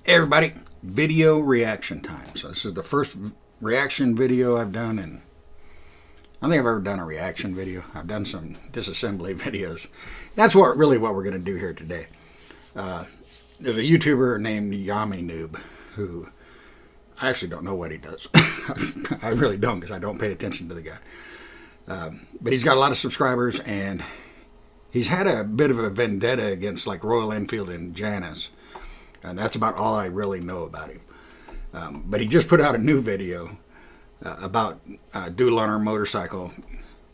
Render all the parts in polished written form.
Hey everybody, video reaction time. So this is the first reaction video I've done, and I don't think I've ever done a reaction video. I've done some disassembly videos. That's really what we're going to do here today. There's a YouTuber named yammienoob who I actually don't know what he does. I really don't, because I don't pay attention to the guy. But he's got a lot of subscribers, and he's had a bit of a vendetta against like Royal Enfield and Janus. And that's about all I really know about him. But he just put out a new video about Doodle on her motorcycle,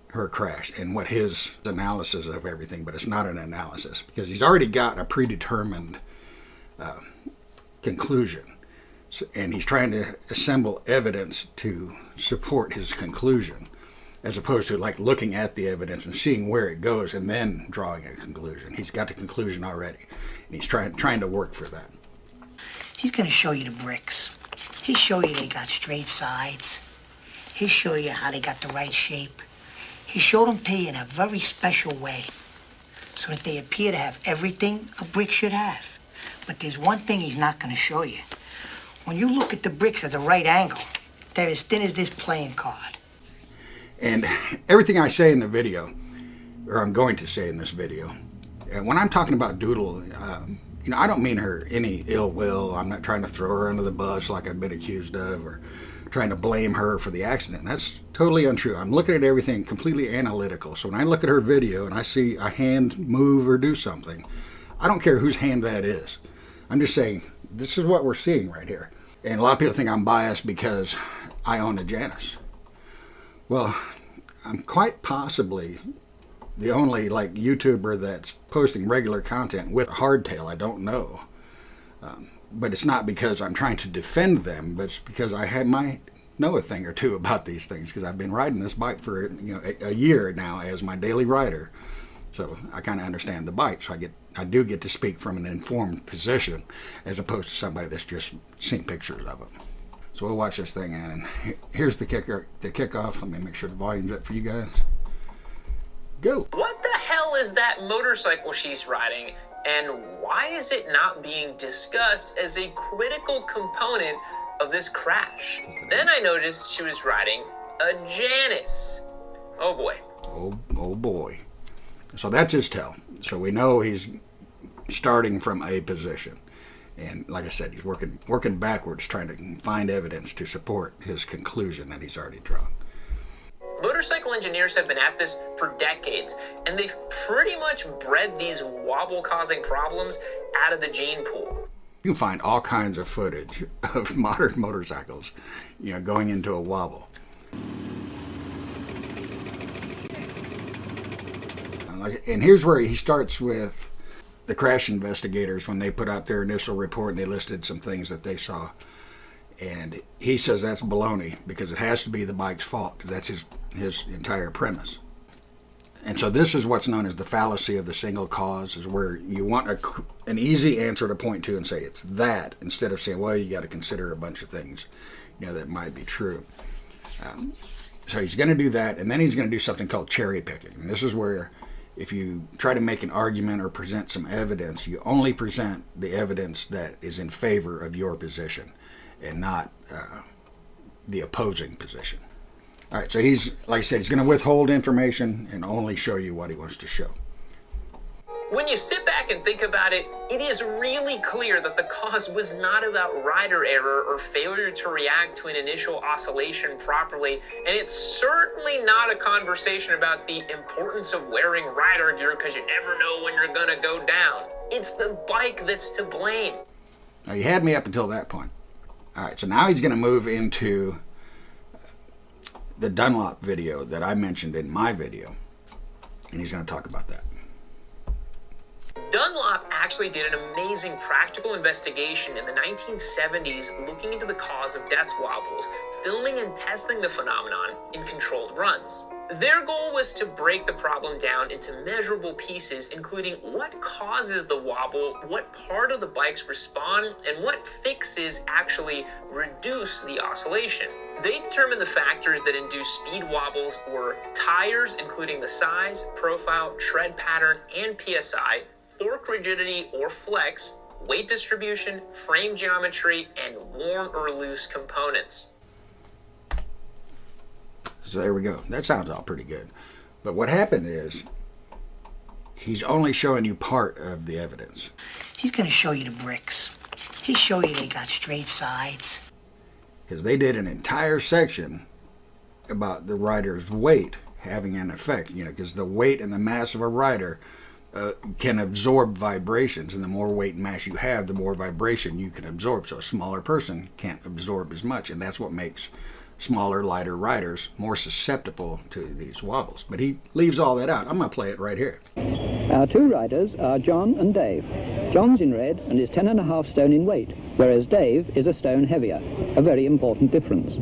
her crash, and what his analysis of everything. But it's not an analysis, because he's already got a predetermined conclusion. And he's trying to assemble evidence to support his conclusion, as opposed to like looking at the evidence and seeing where it goes and then drawing a conclusion. He's got the conclusion already, and he's trying to work for that. He's going to show you the bricks. He'll show you they got straight sides. He'll show you how they got the right shape. He showed them to you in a very special way, so that they appear to have everything a brick should have. But there's one thing he's not going to show you. When you look at the bricks at the right angle, they're as thin as this playing card. And everything I say in the video, or I'm going to say in this video, and when I'm talking about Doodle, I don't mean her any ill will. I'm not trying to throw her under the bus like I've been accused of, or trying to blame her for the accident. That's totally untrue. I'm looking at everything completely analytical. So when I look at her video and I see a hand move or do something, I don't care whose hand that is. I'm just saying, this is what we're seeing right here. And a lot of people think I'm biased because I own a Janus. Well, I'm quite possibly the only like YouTuber that's posting regular content with hardtail. I don't know, but it's not because I'm trying to defend them, but it's because might know a thing or two about these things, because I've been riding this bike for a year now as my daily rider, so I kind of understand the bike. So I do get to speak from an informed position, as opposed to somebody that's just seen pictures of it. So we'll watch this thing, and here's the kickoff. Let me make sure the volume's up for you guys. Go. What the hell is that motorcycle she's riding, and why is it not being discussed as a critical component of this crash? Then I noticed she was riding a Janus. Oh boy. Oh boy. So that's his tell. So we know he's starting from a position. And like I said, he's working backwards, trying to find evidence to support his conclusion that he's already drawn. Motorcycle engineers have been at this for decades, and they've pretty much bred these wobble-causing problems out of the gene pool. You can find all kinds of footage of modern motorcycles, going into a wobble. And here's where he starts with the crash investigators when they put out their initial report, and they listed some things that they saw. And he says that's baloney, because it has to be the bike's fault. That's his entire premise. And so this is what's known as the fallacy of the single cause, is where you want an easy answer to point to and say it's that, instead of saying, well, you got to consider a bunch of things that might be true. So he's going to do that, and then he's going to do something called cherry picking. And this is where, if you try to make an argument or present some evidence, you only present the evidence that is in favor of your position, and not the opposing position. All right, so he's, like I said, he's going to withhold information and only show you what he wants to show. When you sit back and think about it, it is really clear that the cause was not about rider error or failure to react to an initial oscillation properly, and it's certainly not a conversation about the importance of wearing rider gear because you never know when you're going to go down. It's the bike that's to blame. Now, you had me up until that point. All right, so now he's going to move into the Dunlop video that I mentioned in my video, and he's going to talk about that. Dunlop actually did an amazing practical investigation in the 1970s looking into the cause of death wobbles, filming and testing the phenomenon in controlled runs. Their goal was to break the problem down into measurable pieces, including what causes the wobble, what part of the bikes respond, and what fixes actually reduce the oscillation. They determined the factors that induce speed wobbles were tires, including the size, profile, tread pattern, and PSI, fork rigidity or flex, weight distribution, frame geometry, and warm or loose components. So there we go. That sounds all pretty good. But what happened is, he's only showing you part of the evidence. He's going to show you the bricks. He'll show you they got straight sides. Because they did an entire section about the rider's weight having an effect. You know, because the weight and the mass of a rider can absorb vibrations, and the more weight and mass you have, the more vibration you can absorb. So a smaller person can't absorb as much, and that's what makes smaller, lighter riders more susceptible to these wobbles. But he leaves all that out. I'm going to play it right here. Our two riders are John and Dave. John's in red and is 10.5 stone in weight, whereas Dave is a stone heavier, a very important difference.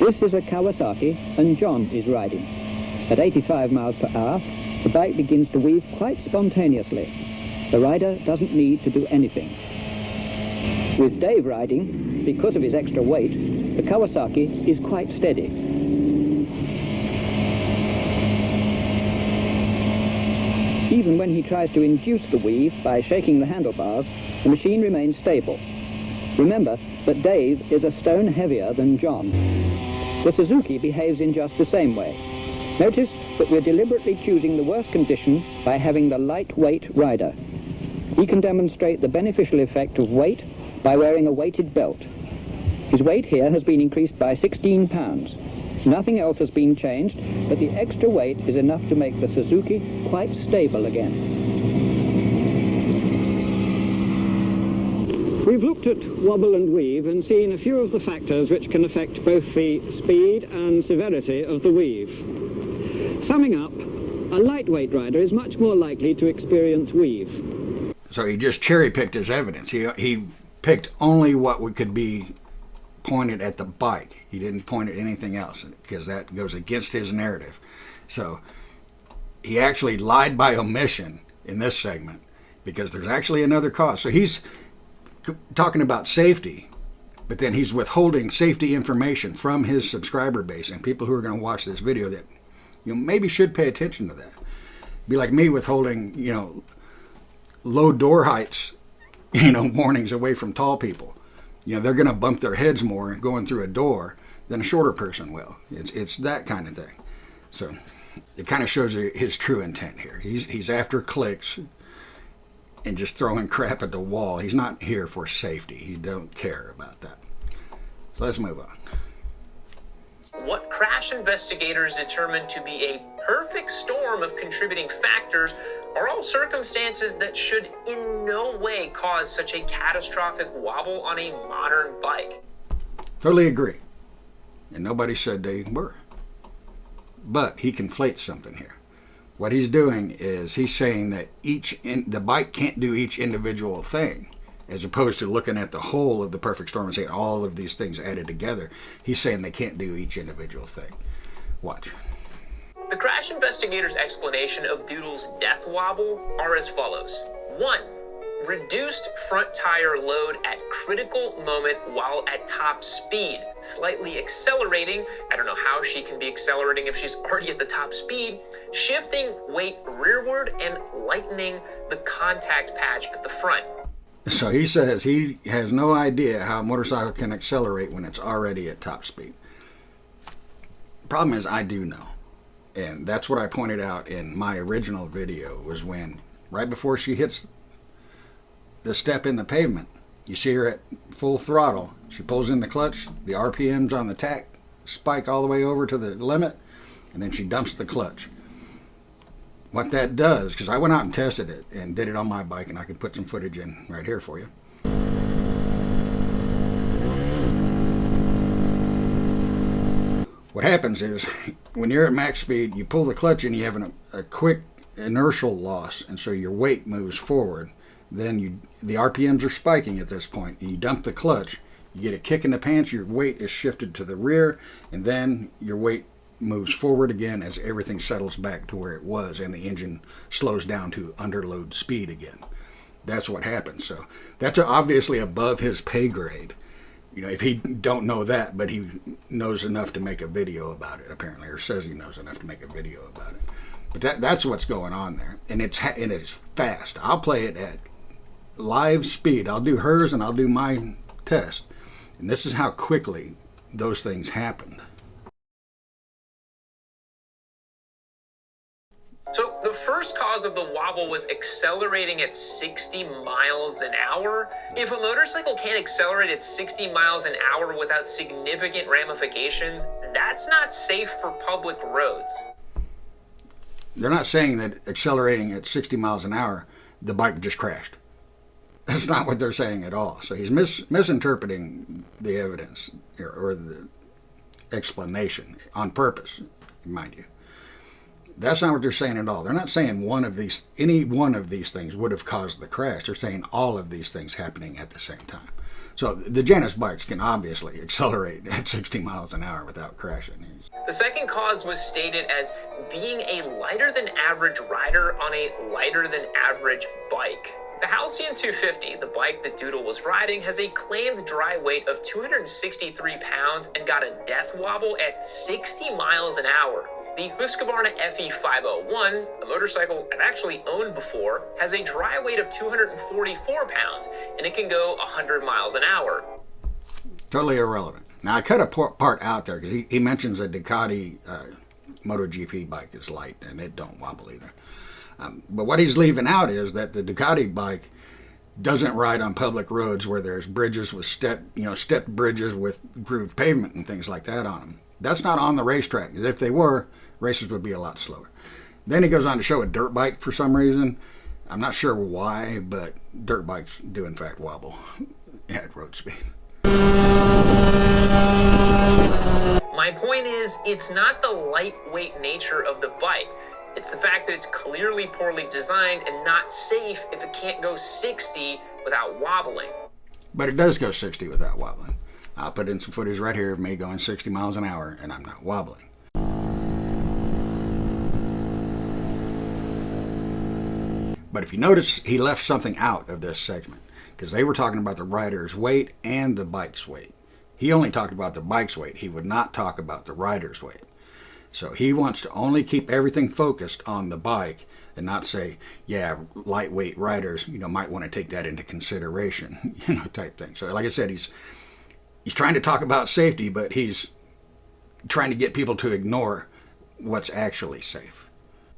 This is a Kawasaki, and John is riding. At 85 miles per hour, the bike begins to weave quite spontaneously. The rider doesn't need to do anything. With Dave riding, because of his extra weight, the Kawasaki is quite steady. Even when he tries to induce the weave by shaking the handlebars, the machine remains stable. Remember that Dave is a stone heavier than John. The Suzuki behaves in just the same way. Notice that we're deliberately choosing the worst condition by having the lightweight rider. He can demonstrate the beneficial effect of weight by wearing a weighted belt. His weight here has been increased by 16 pounds. Nothing else has been changed, but the extra weight is enough to make the Suzuki quite stable again. We've looked at wobble and weave and seen a few of the factors which can affect both the speed and severity of the weave. Summing up, a lightweight rider is much more likely to experience weave. So he just cherry-picked his evidence. He picked only what could be pointed at the bike. He didn't point at anything else, because that goes against his narrative. So he actually lied by omission in this segment, because there's actually another cause. So he's talking about safety, but then he's withholding safety information from his subscriber base and people who are going to watch this video that maybe should pay attention to that. Be like me withholding low door heights warnings away from tall people. They're going to bump their heads more going through a door than a shorter person will. It's that kind of thing. So it kind of shows his true intent here. He's after clicks and just throwing crap at the wall. He's not here for safety. He don't care about that. So let's move on. What crash investigators determined to be a perfect storm of contributing factors are all circumstances that should in no way cause such a catastrophic wobble on a modern bike. Totally agree. And nobody said they were. But he conflates something here. What he's doing is he's saying that the bike can't do each individual thing, as opposed to looking at the whole of the perfect storm and saying all of these things added together. He's saying they can't do each individual thing. Watch. The crash investigators' explanation of Doodle's death wobble are as follows. 1. Reduced front tire load at critical moment while at top speed, slightly accelerating. I don't know how she can be accelerating if she's already at the top speed. Shifting weight rearward and lightening the contact patch at the front. So he says he has no idea how a motorcycle can accelerate when it's already at top speed. The problem is I do know. And that's what I pointed out in my original video, was when, right before she hits the step in the pavement, you see her at full throttle. She pulls in the clutch, the RPMs on the tack spike all the way over to the limit, and then she dumps the clutch. What that does, because I went out and tested it and did it on my bike, and I can put some footage in right here for you. What happens is, when you're at max speed, you pull the clutch and you have a quick inertial loss, and so your weight moves forward. Then the RPMs are spiking at this point, and you dump the clutch, you get a kick in the pants, your weight is shifted to the rear, and then your weight moves forward again as everything settles back to where it was, and the engine slows down to underload speed again. That's what happens. So that's obviously above his pay grade. If he don't know that, but he knows enough to make a video about it, apparently, or says he knows enough to make a video about it. But that's what's going on there, and it's fast. I'll play it at live speed. I'll do hers and I'll do my test. And this is how quickly those things happened. So the first cause of the wobble was accelerating at 60 miles an hour. If a motorcycle can't accelerate at 60 miles an hour without significant ramifications, that's not safe for public roads. They're not saying that accelerating at 60 miles an hour, the bike just crashed. That's not what they're saying at all. So he's misinterpreting the evidence or the explanation on purpose, mind you. That's not what they're saying at all. They're not saying any one of these things would have caused the crash. They're saying all of these things happening at the same time. So the Janus bikes can obviously accelerate at 60 miles an hour without crashing. The second cause was stated as being a lighter than average rider on a lighter than average bike. The Halcyon 250, the bike that Doodle was riding, has a claimed dry weight of 263 pounds and got a death wobble at 60 miles an hour. The Husqvarna FE501, a motorcycle I've actually owned before, has a dry weight of 244 pounds, and it can go 100 miles an hour. Totally irrelevant. Now, I cut a part out there because he mentions a Ducati MotoGP bike is light, and it don't wobble either. But what he's leaving out is that the Ducati bike doesn't ride on public roads where there's bridges with stepped bridges with grooved pavement and things like that on them. That's not on the racetrack. If they were, races would be a lot slower. Then he goes on to show a dirt bike for some reason. I'm not sure why, but dirt bikes do in fact wobble at road speed. My point is, it's not the lightweight nature of the bike. It's the fact that it's clearly poorly designed and not safe if it can't go 60 without wobbling. But it does go 60 without wobbling. I'll put in some footage right here of me going 60 miles an hour and I'm not wobbling. But if you notice, he left something out of this segment because they were talking about the rider's weight and the bike's weight. He only talked about the bike's weight. He would not talk about the rider's weight. So he wants to only keep everything focused on the bike and not say, yeah, lightweight riders, might want to take that into consideration, type thing. So like I said, he's trying to talk about safety, but he's trying to get people to ignore what's actually safe.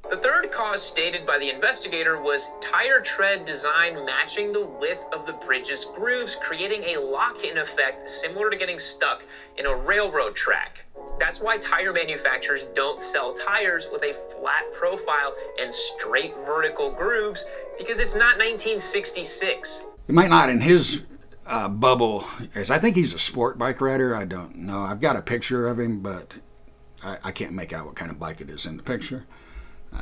The third cause stated by the investigator was tire tread design matching the width of the bridge's grooves, creating a lock-in effect similar to getting stuck in a railroad track. That's why tire manufacturers don't sell tires with a flat profile and straight vertical grooves, because it's not 1966. He might not in his bubble, as I think he's a sport bike rider. I don't know. I've got a picture of him, but I can't make out what kind of bike it is in the picture.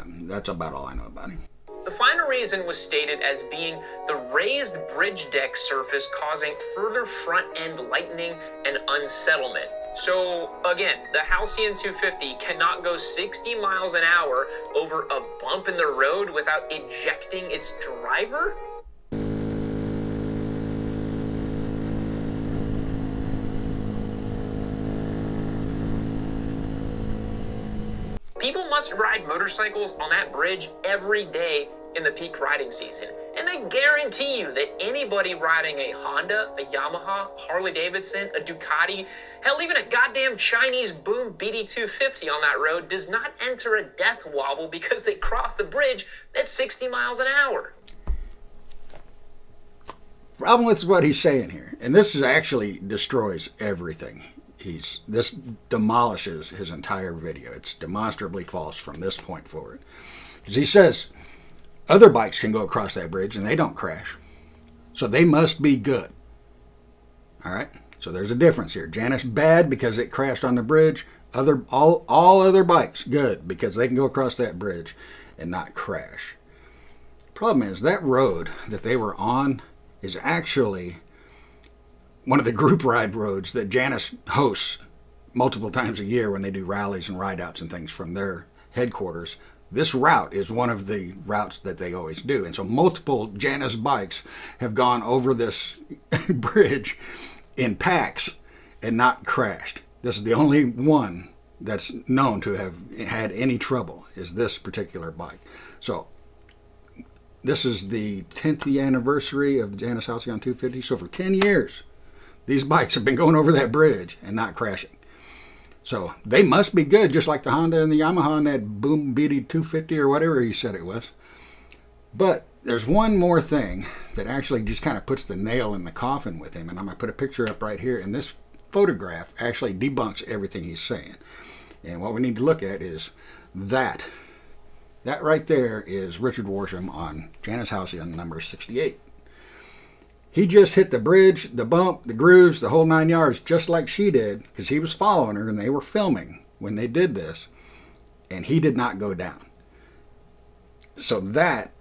That's about all I know about him. The final reason was stated as being the raised bridge deck surface causing further front end lightening and unsettlement. So again, the Halcyon 250 cannot go 60 miles an hour over a bump in the road without ejecting its driver? People must ride motorcycles on that bridge every day in the peak riding season. And I guarantee you that anybody riding a Honda, a Yamaha, Harley-Davidson, a Ducati, hell, even a goddamn Chinese Boom BD250 on that road does not enter a death wobble because they cross the bridge at 60 miles an hour. Problem with what he's saying here, and this actually destroys everything. This demolishes his entire video. It's demonstrably false from this point forward. Because he says other bikes can go across that bridge and they don't crash. So they must be good. All right? So there's a difference here. Janus bad because it crashed on the bridge. All other bikes good because they can go across that bridge and not crash. Problem is that road that they were on is actually one of the group ride roads that Janus hosts multiple times a year when they do rallies and ride-outs and things from their headquarters. This route is one of the routes that they always do. And so multiple Janus bikes have gone over this bridge in packs and not crashed. This is the only one that's known to have had any trouble, is this particular bike. So This is the 10th anniversary of the Janus Halcyon 250. So for 10 years, these bikes have been going over that bridge and not crashing. So they must be good, just like the Honda and the Yamaha and that Boom Beatty 250 or whatever he said it was. But there's one more thing that actually just kind of puts the nail in the coffin with him. And I'm going to put a picture up right here. And this photograph actually debunks everything he's saying. And what we need to look at is that. That right there is Richard Worsham on Janus Halcyon number 68. He just hit the bridge, the bump, the grooves, the whole 9 yards, just like she did, because he was following her and they were filming when they did this, and he did not go down. So that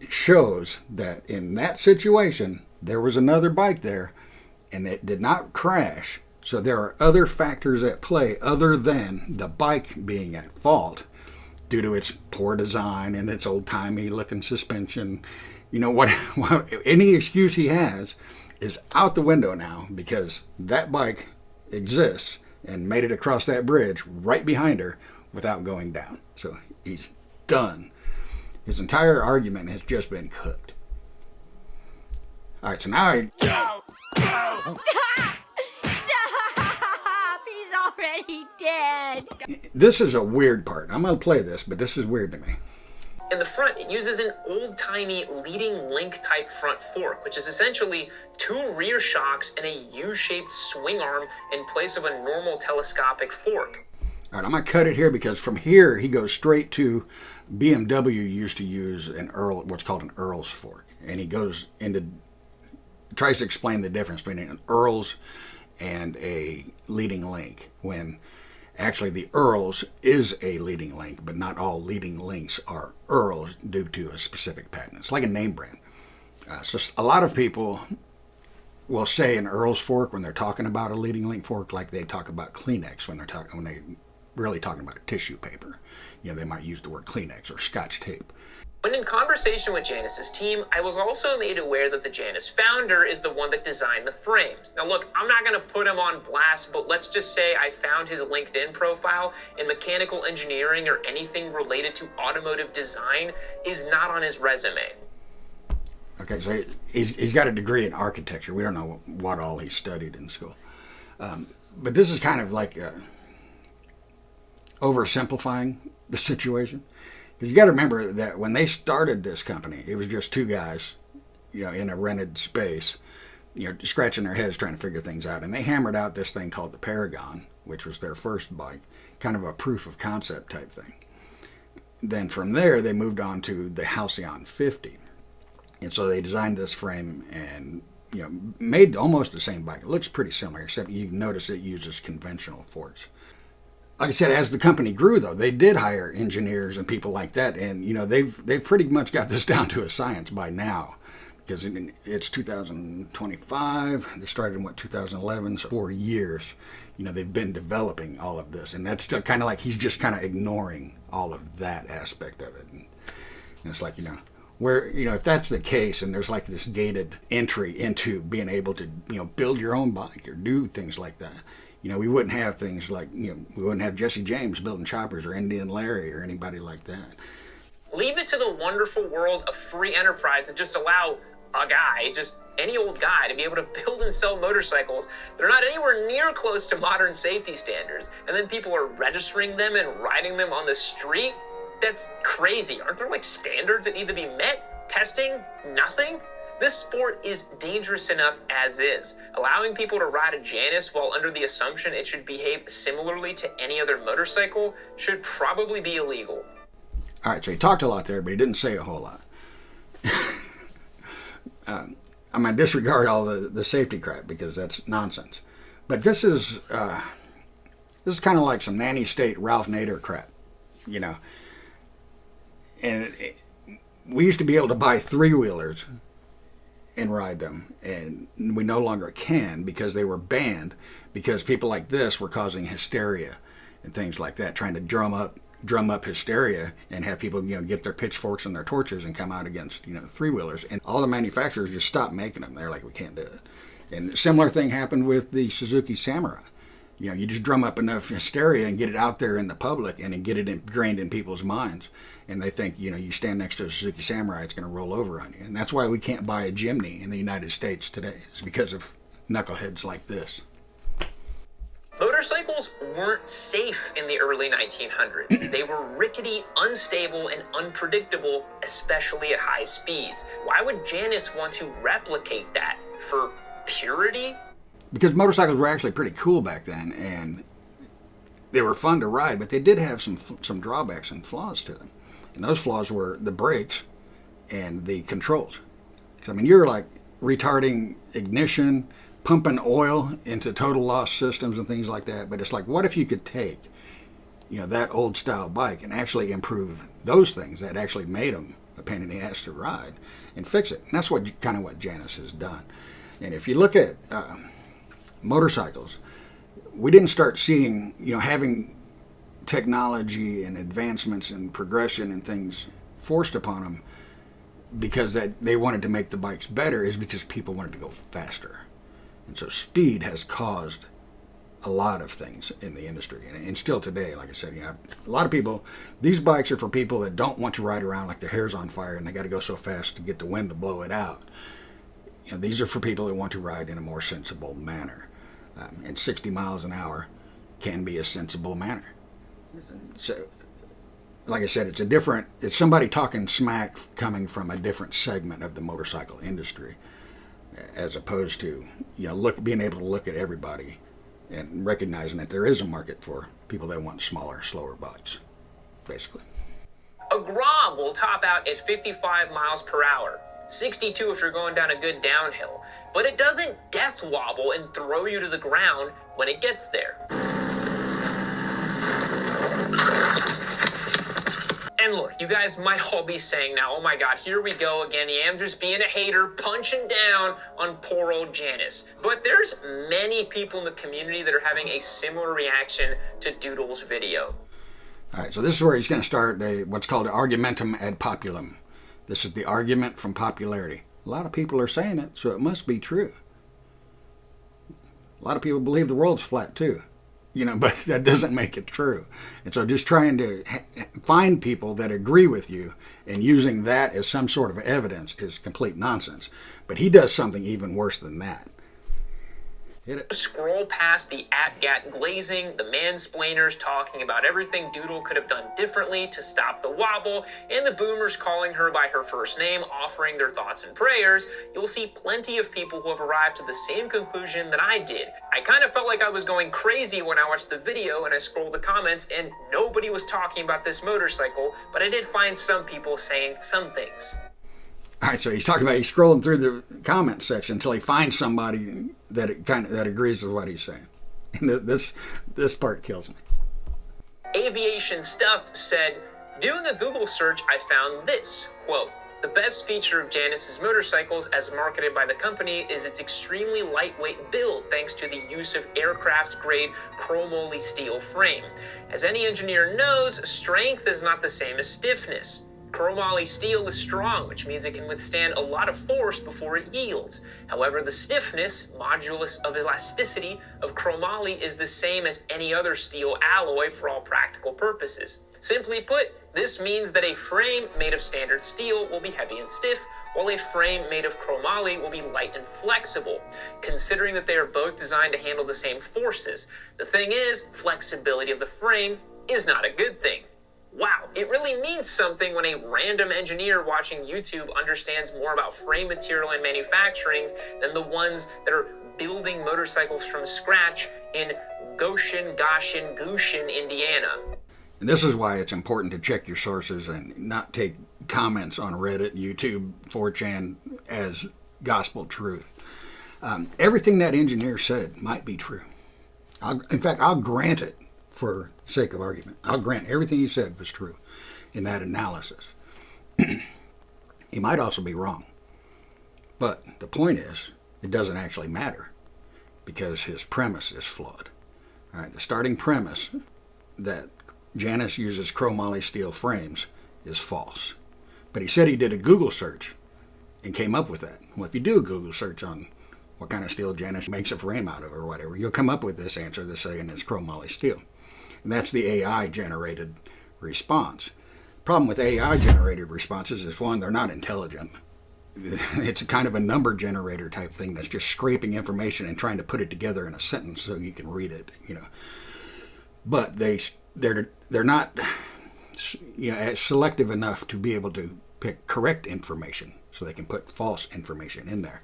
shows that in that situation, there was another bike there, and it did not crash. So there are other factors at play other than the bike being at fault due to its poor design and its old-timey looking suspension. You know, what any excuse he has is out the window now, because that bike exists and made it across that bridge right behind her without going down. So he's done. His entire argument has just been cooked. All right, so now Stop! He's already dead. This is a weird part. I'm going to play this, but this is weird to me. In the front, it uses an old-timey leading link type front fork, which is essentially two rear shocks and a U-shaped swing arm in place of a normal telescopic fork. All right, I'm going to cut it here because from here he goes straight to BMW used to use what's called an Earl's fork. And he goes into, tries to explain the difference between an Earl's and a leading link, when actually the Earl's is a leading link, but not all leading links are Earl's due to a specific patent. It's like a name brand. So a lot of people will say an Earl's fork when they're talking about a leading link fork, like they talk about Kleenex when they really talking about tissue paper. You know, they might use the word Kleenex or Scotch tape. When in conversation with Janus's team, I was also made aware that the Janus founder is the one that designed the frames. Now look, I'm not going to put him on blast, but let's just say I found his LinkedIn profile, and mechanical engineering or anything related to automotive design is not on his resume. Okay, so he's got a degree in architecture. We don't know what all he studied in school. But this is kind of like oversimplifying the situation. Because you got to remember that when they started this company, it was just two guys, you know, in a rented space, you know, scratching their heads trying to figure things out. And they hammered out this thing called the Paragon, which was their first bike, kind of a proof of concept type thing. Then from there, they moved on to the Halcyon 50. And so they designed this frame and, you know, made almost the same bike. It looks pretty similar, except you notice it uses conventional forks. Like I said, as the company grew, though, they did hire engineers and people like that, and you know they've pretty much got this down to a science by now, because it's 2025. They started in 2011, so 4 years. You know, they've been developing all of this, and that's still kind of like he's just kind of ignoring all of that aspect of it. And it's like, you know, where, you know, if that's the case, and there's like this gated entry into being able to, you know, build your own bike or do things like that. You know, we wouldn't have things like, you know, we wouldn't have Jesse James building choppers or Indian Larry or anybody like that. Leave it to the wonderful world of free enterprise and just allow a guy, just any old guy, to be able to build and sell motorcycles that are not anywhere near close to modern safety standards. And then people are registering them and riding them on the street. That's crazy. Aren't there like standards that need to be met? Testing? Nothing? This sport is dangerous enough as is. Allowing people to ride a Janus while under the assumption it should behave similarly to any other motorcycle should probably be illegal. All right, so he talked a lot there, but he didn't say a whole lot. I'm going to disregard all the safety crap because that's nonsense. But this is kind of like some nanny state Ralph Nader crap, you know. And we used to be able to buy three-wheelers and ride them, and we no longer can because they were banned, because people like this were causing hysteria and things like that, trying to drum up hysteria and have people, you know, get their pitchforks and their torches and come out against, you know, three-wheelers. And all the manufacturers just stopped making them. They're like, we can't do it. And a similar thing happened with the Suzuki Samurai. You know, you just drum up enough hysteria and get it out there in the public and get it ingrained in people's minds. And they think, you know, you stand next to a Suzuki Samurai, it's going to roll over on you. And that's why we can't buy a Jimny in the United States today. It's because of knuckleheads like this. Motorcycles weren't safe in the early 1900s. They were rickety, unstable, and unpredictable, especially at high speeds. Why would Janus want to replicate that? For purity? Because motorcycles were actually pretty cool back then, and they were fun to ride, but they did have some drawbacks and flaws to them. And those flaws were the brakes and the controls. I mean, you're like retarding ignition, pumping oil into total loss systems and things like that. But it's like, what if you could take, you know, that old style bike and actually improve those things that actually made them a pain in the ass to ride and fix it? And that's what kind of what Janus has done. And if you look at motorcycles, we didn't start seeing, you know, having technology and advancements and progression and things forced upon them because that they wanted to make the bikes better, is because people wanted to go faster. And so speed has caused a lot of things in the industry. And still today, like I said, you know, a lot of people, these bikes are for people that don't want to ride around like their hair's on fire and they got to go so fast to get the wind to blow it out. You know, these are for people that want to ride in a more sensible manner. And 60 miles an hour can be a sensible manner. So, like I said, it's somebody talking smack coming from a different segment of the motorcycle industry, as opposed to, you know, being able to look at everybody and recognizing that there is a market for people that want smaller, slower bikes, basically. A Grom will top out at 55 miles per hour, 62 if you're going down a good downhill, but it doesn't death wobble and throw you to the ground when it gets there. And look, you guys might all be saying now, oh my god, here we go again, Yam's just being a hater, punching down on poor old Janus. But there's many people in the community that are having a similar reaction to Doodle's video. All right, so this is where he's going to start what's called an argumentum ad populum. This is the argument from popularity. A lot of people are saying it, so it must be true. A lot of people believe the world's flat too, you know, but that doesn't make it true. And so just trying to find people that agree with you and using that as some sort of evidence is complete nonsense. But he does something even worse than that. Scroll past the at-gat glazing, the mansplainers talking about everything Doodle could have done differently to stop the wobble, and the boomers calling her by her first name, offering their thoughts and prayers. You'll see plenty of people who have arrived to the same conclusion that I did. I kind of felt like I was going crazy when I watched the video and I scrolled the comments and nobody was talking about this motorcycle, but I did find some people saying some things. All right, so he's scrolling through the comment section until he finds somebody that agrees with what he's saying. And this part kills me. Aviation Stuff said, doing a Google search, I found this, quote, the best feature of Janus's motorcycles as marketed by the company is its extremely lightweight build thanks to the use of aircraft-grade chromoly steel frame. As any engineer knows, strength is not the same as stiffness. Chromoly steel is strong, which means it can withstand a lot of force before it yields. However, the stiffness, modulus of elasticity, of chromoly is the same as any other steel alloy for all practical purposes. Simply put, this means that a frame made of standard steel will be heavy and stiff, while a frame made of chromoly will be light and flexible, considering that they are both designed to handle the same forces. The thing is, flexibility of the frame is not a good thing. Wow, it really means something when a random engineer watching YouTube understands more about frame material and manufacturing than the ones that are building motorcycles from scratch in Goshen, Indiana. And this is why it's important to check your sources and not take comments on Reddit, YouTube, 4chan as gospel truth. Everything that engineer said might be true. In fact, I'll grant it for sake of argument. I'll grant everything he said was true in that analysis. He might also be wrong. But the point is, it doesn't actually matter because his premise is flawed. All right, the starting premise that Janus uses chromoly steel frames is false. But he said he did a Google search and came up with that. Well, if you do a Google search on what kind of steel Janus makes a frame out of or whatever, you'll come up with this answer that's saying it's chromoly steel. And that's the AI-generated response. problem with AI generated responses is, one, they're not intelligent. It's a kind of a number generator type thing that's just scraping information and trying to put it together in a sentence so you can read it, you know. But they're not, you know, selective enough to be able to pick correct information, so they can put false information in there.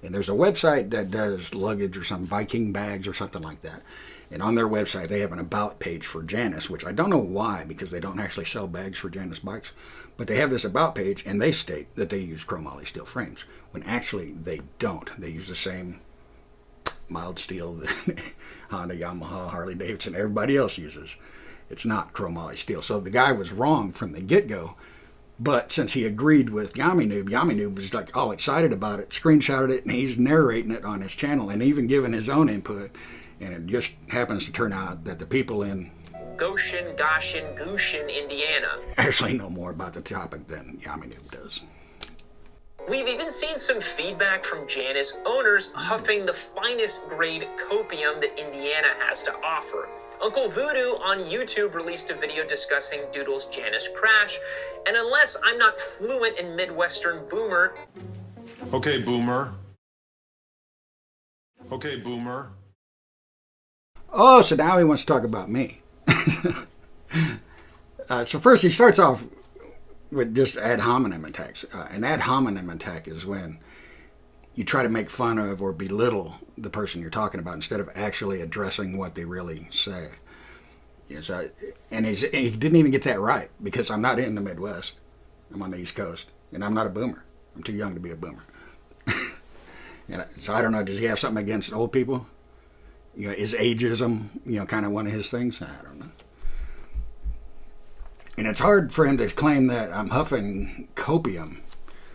And there's a website that does luggage or some Viking bags or something like that. And on their website, they have an about page for Janus, which I don't know why, because they don't actually sell bags for Janus bikes. But they have this about page, and they state that they use chromoly steel frames, when actually they don't. They use the same mild steel that Honda, Yamaha, Harley Davidson, everybody else uses. It's not chromoly steel. So the guy was wrong from the get-go. But since he agreed with yammienoob was like all excited about it, screenshotted it, and he's narrating it on his channel and even giving his own input. And it just happens to turn out that the people in Goshen, Indiana actually know more about the topic than yammienoob does. We've even seen some feedback from Janus owners huffing the finest grade copium that Indiana has to offer. Uncle Voodoo on YouTube released a video discussing Doodle's Janus crash, and unless I'm not fluent in Midwestern boomer... Okay, boomer. Okay, boomer. Oh, so now he wants to talk about me. So first he starts off with just ad hominem attacks. An ad hominem attack is when you try to make fun of or belittle the person you're talking about instead of actually addressing what they really say. Yeah, so, and he didn't even get that right, because I'm not in the Midwest. I'm on the East Coast, and I'm not a boomer. I'm too young to be a boomer. So I don't know, does he have something against old people? You know, is ageism, you know, kind of one of his things? I don't know. And it's hard for him to claim that I'm huffing copium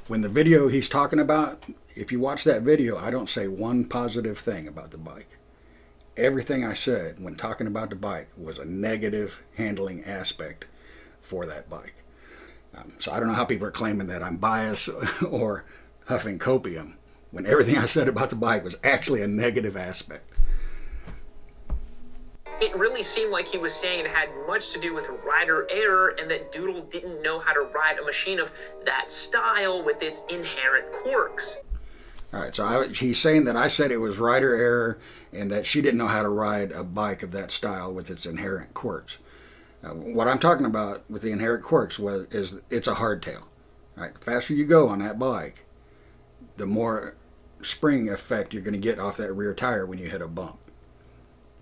when the video he's talking about, if you watch that video, I don't say one positive thing about the bike. Everything I said when talking about the bike was a negative handling aspect for that bike. So I don't know how people are claiming that I'm biased or huffing copium when everything I said about the bike was actually a negative aspect. It really seemed like he was saying it had much to do with rider error and that Doodle didn't know how to ride a machine of that style with its inherent quirks. All right, so he's saying that I said it was rider error and that she didn't know how to ride a bike of that style with its inherent quirks. What I'm talking about with the inherent quirks is it's a hardtail. All right, the faster you go on that bike, the more spring effect you're going to get off that rear tire when you hit a bump.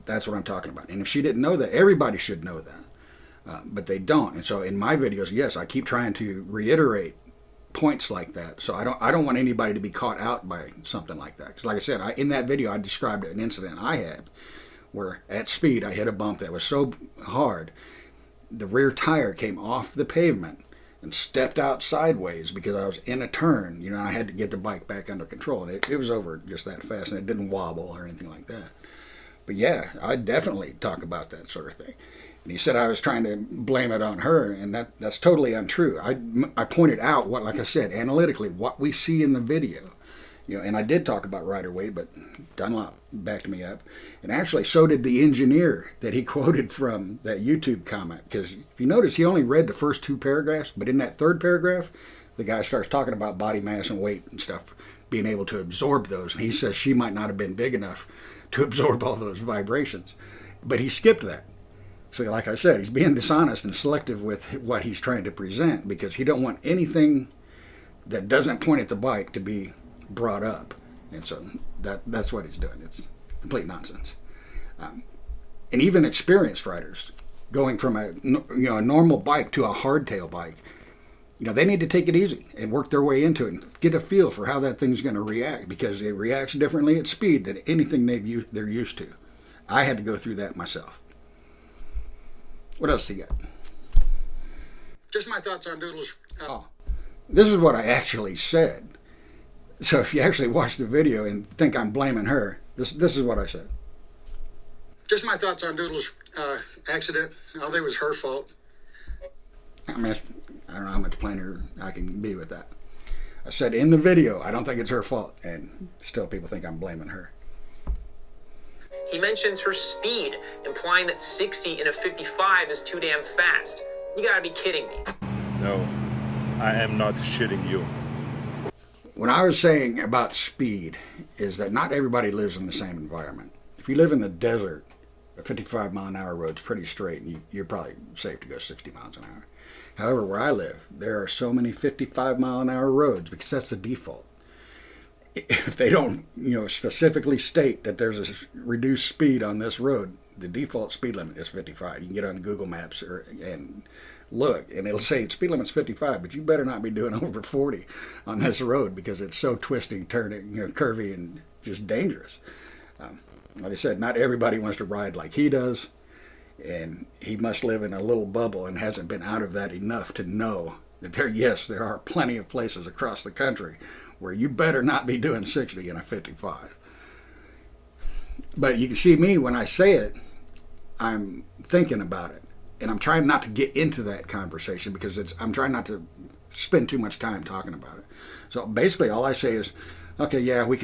That's what I'm talking about. And if she didn't know that, everybody should know that. But they don't. And so in my videos, yes, I keep trying to reiterate points like that. So I don't want anybody to be caught out by something like that. Because like I said, in that video, I described an incident I had where at speed I hit a bump that was so hard, the rear tire came off the pavement and stepped out sideways because I was in a turn. You know, I had to get the bike back under control. And it was over just that fast, and it didn't wobble or anything like that. But yeah, I definitely talk about that sort of thing. And he said I was trying to blame it on her, and that's totally untrue. I pointed out what, like I said, analytically, what we see in the video. You know, and I did talk about rider weight, but Dunlop backed me up. And actually, so did the engineer that he quoted from that YouTube comment. Because if you notice, he only read the first 2 paragraphs, but in that 3rd paragraph, the guy starts talking about body mass and weight and stuff, being able to absorb those. And he says she might not have been big enough to absorb all those vibrations. But he skipped that. So like I said, he's being dishonest and selective with what he's trying to present because he don't want anything that doesn't point at the bike to be brought up. And so that's what he's doing. It's complete nonsense. And even experienced riders going from a normal bike to a hardtail bike, you know, they need to take it easy and work their way into it and get a feel for how that thing's going to react, because it reacts differently at speed than anything they're used to. I had to go through that myself. What else do you got? Just my thoughts on Doodle's... This is what I actually said. So if you actually watch the video and think I'm blaming her, this is what I said. Just my thoughts on Doodle's accident. I don't think it was her fault. I mean, I don't know how much plainer I can be with that. I said in the video, I don't think it's her fault, and still people think I'm blaming her. He mentions her speed, implying that 60 in a 55 is too damn fast. You gotta be kidding me. No, I am not shitting you. What I was saying about speed is that not everybody lives in the same environment. If you live in the desert, a 55-mile-an-hour road's pretty straight, and you're probably safe to go 60 miles an hour. However, where I live, there are so many 55-mile-an-hour roads because that's the default. If they don't, specifically state that there's a reduced speed on this road, the default speed limit is 55. You can get on Google Maps and look, and it'll say speed limit's 55, but you better not be doing over 40 on this road because it's so twisting, turning, curvy, and just dangerous. Like I said, not everybody wants to ride like he does, and he must live in a little bubble and hasn't been out of that enough to know that there are plenty of places across the country where you better not be doing 60 in a 55. But you can see me when I say it, I'm thinking about it. And I'm trying not to get into that conversation because I'm trying not to spend too much time talking about it. So basically all I say is, okay, yeah, we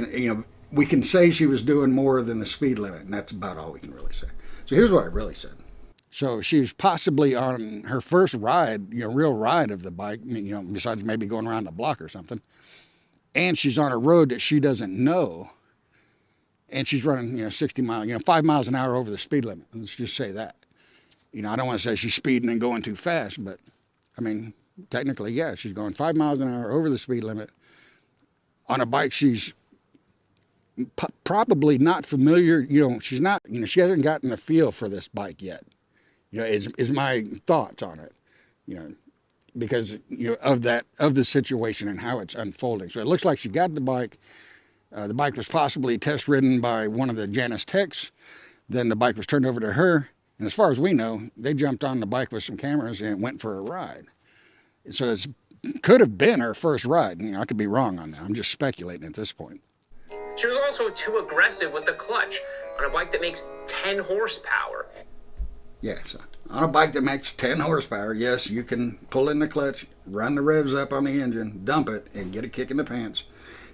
can say she was doing more than the speed limit, and that's about all we can really say. So here's what I really said. So she was possibly on her first ride, real ride of the bike, besides maybe going around the block or something. And she's on a road that she doesn't know. And she's running, 60 miles, 5 miles an hour over the speed limit. Let's just say that. I don't want to say she's speeding and going too fast, but technically, yeah, she's going 5 miles an hour over the speed limit on a bike she's probably not familiar. She's not, she hasn't gotten a feel for this bike yet. Is my thoughts on it, because of the situation and how it's unfolding. So it looks like she got the bike. The bike was possibly test ridden by one of the Janus techs. Then the bike was turned over to her. And as far as we know, they jumped on the bike with some cameras and went for a ride. So it could have been her first ride. I could be wrong on that. I'm just speculating at this point. She was also too aggressive with the clutch on a bike that makes 10 horsepower. Yeah, so on a bike that makes 10 horsepower, yes, you can pull in the clutch, run the revs up on the engine, dump it, and get a kick in the pants.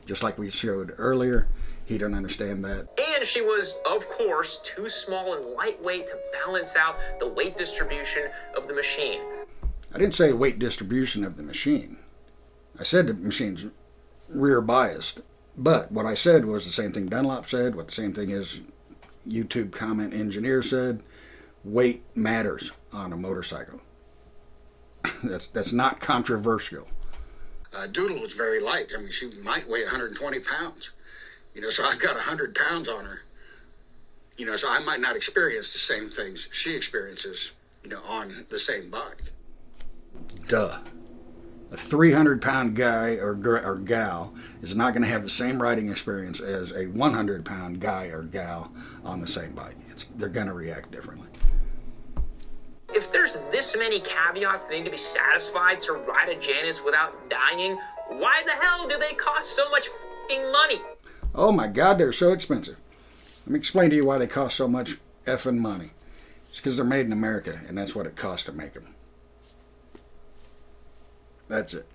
Just like we showed earlier. He don't understand that. And she was, of course, too small and lightweight to balance out the weight distribution of the machine. I didn't say weight distribution of the machine. I said the machine's rear biased. But what I said was the same thing Dunlop said, what the same thing his YouTube comment engineer said. Weight matters on a motorcycle. That's not controversial. Doodle was very light. She might weigh 120 pounds. So I've got 100 pounds on her. So I might not experience the same things she experiences, on the same bike. Duh. A 300-pound guy or gal is not going to have the same riding experience as a 100-pound guy or gal on the same bike. They're going to react differently. If there's this many caveats that need to be satisfied to ride a Janus without dying, why the hell do they cost so much f***ing money? Oh my God, they're so expensive. Let me explain to you why they cost so much effing money. It's because they're made in America, and that's what it costs to make them. That's it.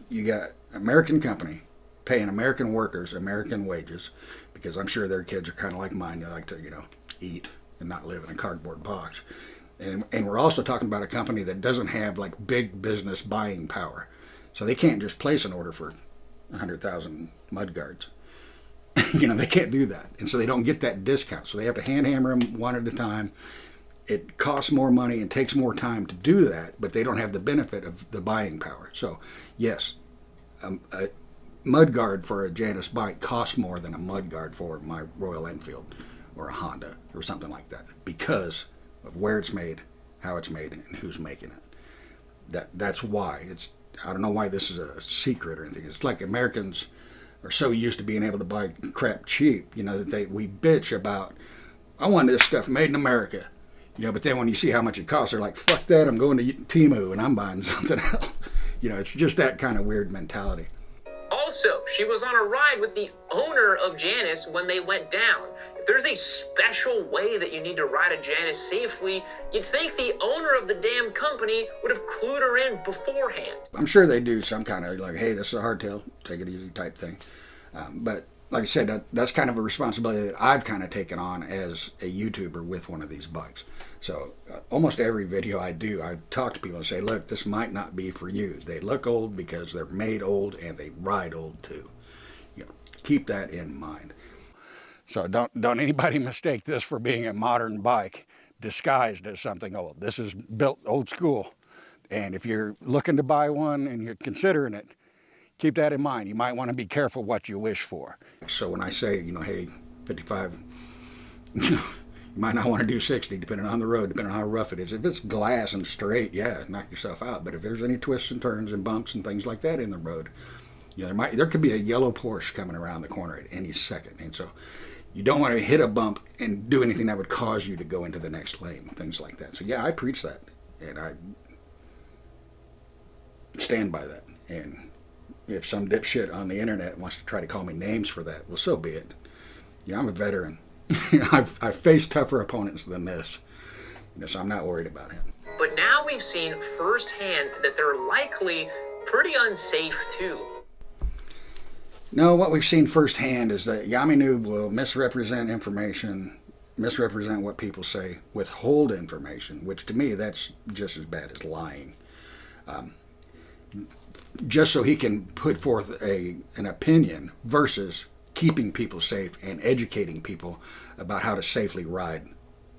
You got American company paying American workers American wages, because I'm sure their kids are kind of like mine. They like to, eat and not live in a cardboard box. And we're also talking about a company that doesn't have like big business buying power. So they can't just place an order for 100,000 mudguards. They can't do that. And so they don't get that discount. So they have to hand hammer them one at a time. It costs more money and takes more time to do that, but they don't have the benefit of the buying power. So yes, a mudguard for a Janus bike costs more than a mudguard for my Royal Enfield or a Honda or something like that, because of where it's made, how it's made, and who's making it. That's why. I don't know why this is a secret or anything. It's like Americans are so used to being able to buy crap cheap, that we bitch about, I want this stuff made in America, but then when you see how much it costs, they're like, fuck that, I'm going to Temu and I'm buying something else. It's just that kind of weird mentality. Also, she was on a ride with the owner of Janus when they went down. If there's a special way that you need to ride a Janus safely, you'd think the owner of the damn company would have clued her in beforehand. I'm sure they do some kind of like, hey, this is a hardtail, take it easy type thing. But like I said, that's kind of a responsibility that I've kind of taken on as a YouTuber with one of these bikes. So almost every video I do, I talk to people and say, look, this might not be for you. They look old because they're made old and they ride old too. You know, keep that in mind. So don't anybody mistake this for being a modern bike disguised as something old. This is built old school. And if you're looking to buy one and you're considering it, keep that in mind. You might want to be careful what you wish for. So when I say, you know, hey, 55, you know, you might not want to do 60 depending on the road, depending on how rough it is. If it's glass and straight, yeah, knock yourself out. But if there's any twists and turns and bumps and things like that in the road, you know, there could be a yellow Porsche coming around the corner at any second. And so you don't want to hit a bump and do anything that would cause you to go into the next lane, things like that. So yeah, I preach that, and I stand by that. And if some dipshit on the internet wants to try to call me names for that, well, so be it. You know, I'm a veteran. You know, I've faced tougher opponents than this. You know, so I'm not worried about him. But now we've seen firsthand that they're likely pretty unsafe too. No, what we've seen firsthand is that yammienoob will misrepresent information, misrepresent what people say, withhold information, which to me, that's just as bad as lying. Just so he can put forth an opinion versus keeping people safe and educating people about how to safely ride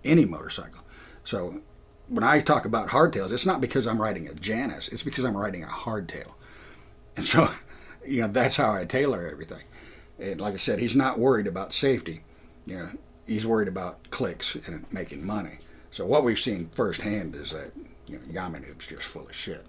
any motorcycle. So when I talk about hardtails, it's not because I'm riding a Janus, it's because I'm riding a hardtail. And so, you know, that's how I tailor everything. And like I said, he's not worried about safety. You know, he's worried about clicks and making money. So what we've seen firsthand is that, you know, yammienoob's just full of shit.